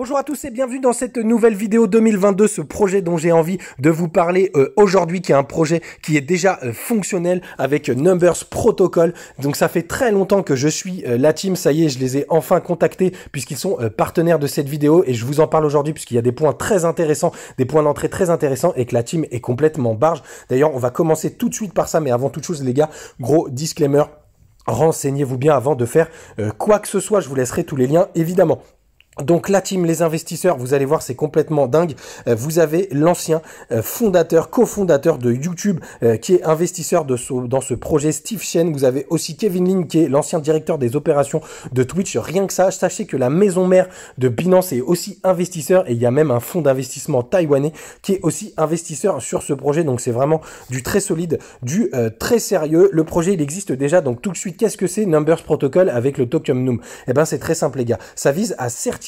Bonjour à tous et bienvenue dans cette nouvelle vidéo 2022, ce projet dont j'ai envie de vous parler aujourd'hui, qui est un projet qui est déjà fonctionnel avec Numbers Protocol. Donc ça fait très longtemps que je suis la team, ça y est, je les ai enfin contactés puisqu'ils sont partenaires de cette vidéo et je vous en parle aujourd'hui puisqu'il y a des points très intéressants, des points d'entrée très intéressants et que la team est complètement barge. D'ailleurs, on va commencer tout de suite par ça, mais avant toute chose les gars, gros disclaimer, renseignez-vous bien avant de faire quoi que ce soit, je vous laisserai tous les liens évidemment. Donc la team, les investisseurs, vous allez voir, c'est complètement dingue. Vous avez l'ancien fondateur, cofondateur de YouTube qui est investisseur dans ce projet, Steve Chen. Vous avez aussi Kevin Lin qui est l'ancien directeur des opérations de Twitch. Rien que ça, sachez que la maison mère de Binance est aussi investisseur et il y a même un fonds d'investissement taïwanais qui est aussi investisseur sur ce projet. Donc c'est vraiment du très solide, du très sérieux. Le projet, il existe déjà. Donc tout de suite, qu'est-ce que c'est Numbers Protocol avec le token NUM? Eh ben c'est très simple les gars. Ça vise à certifier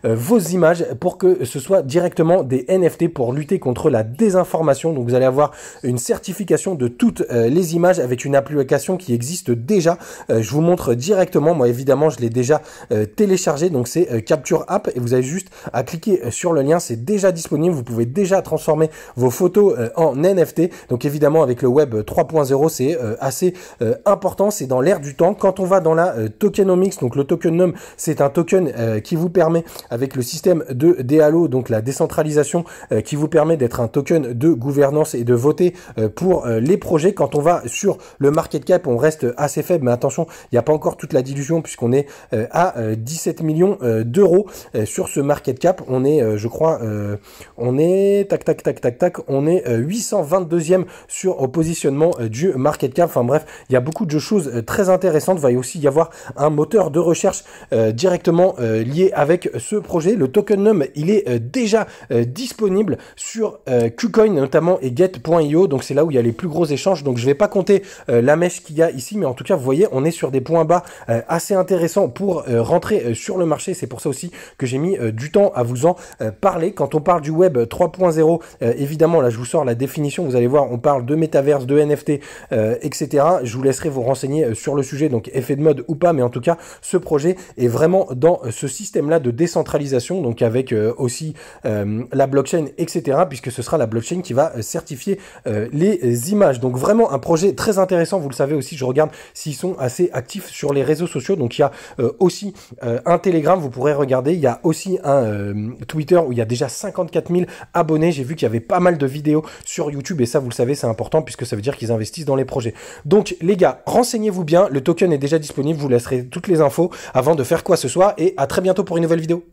vos images pour que ce soit directement des NFT pour lutter contre la désinformation. Donc vous allez avoir une certification de toutes les images avec une application qui existe déjà. Je vous montre directement. Moi évidemment je l'ai déjà téléchargé. Donc c'est Capture App et vous avez juste à cliquer sur le lien. C'est déjà disponible. Vous pouvez déjà transformer vos photos en NFT. Donc évidemment avec le web 3.0 c'est assez important. C'est dans l'air du temps. Quand on va dans la tokenomics, donc le token NUM, c'est un token qui vous permet, avec le système de DALO, donc la décentralisation, qui vous permet d'être un token de gouvernance et de voter pour les projets. Quand on va sur le market cap, on reste assez faible, mais attention, il n'y a pas encore toute la dilution puisqu'on est à 17 millions d'euros sur ce market cap. On est, je crois, on est on est 822e au positionnement du market cap. Enfin bref, il y a beaucoup de choses très intéressantes. Il va aussi y avoir un moteur de recherche directement lié avec ce projet. Le token NUM, il est déjà disponible sur KuCoin notamment et Get.io, donc c'est là où il y a les plus gros échanges. Donc je vais pas compter la mèche qu'il y a ici, mais en tout cas vous voyez, on est sur des points bas assez intéressants pour rentrer sur le marché. C'est pour ça aussi que j'ai mis du temps à vous en parler. Quand on parle du web 3.0, évidemment là je vous sors la définition, vous allez voir, on parle de métaverse, de NFT, etc. Je vous laisserai vous renseigner sur le sujet, donc effet de mode ou pas, mais en tout cas ce projet est vraiment dans ce système-là de décentralisation, donc avec aussi la blockchain, etc., puisque ce sera la blockchain qui va certifier les images. Donc vraiment un projet très intéressant. Vous le savez aussi, je regarde s'ils sont assez actifs sur les réseaux sociaux. Donc il y a aussi un Telegram, vous pourrez regarder. Il y a aussi un Twitter où il y a déjà 54 000 abonnés. J'ai vu qu'il y avait pas mal de vidéos sur YouTube et ça, vous le savez, c'est important puisque ça veut dire qu'ils investissent dans les projets. Donc les gars, renseignez-vous bien. Le token est déjà disponible. Je vous laisserai toutes les infos avant de faire quoi ce soit et à très bientôt pour une nouvelle vidéo.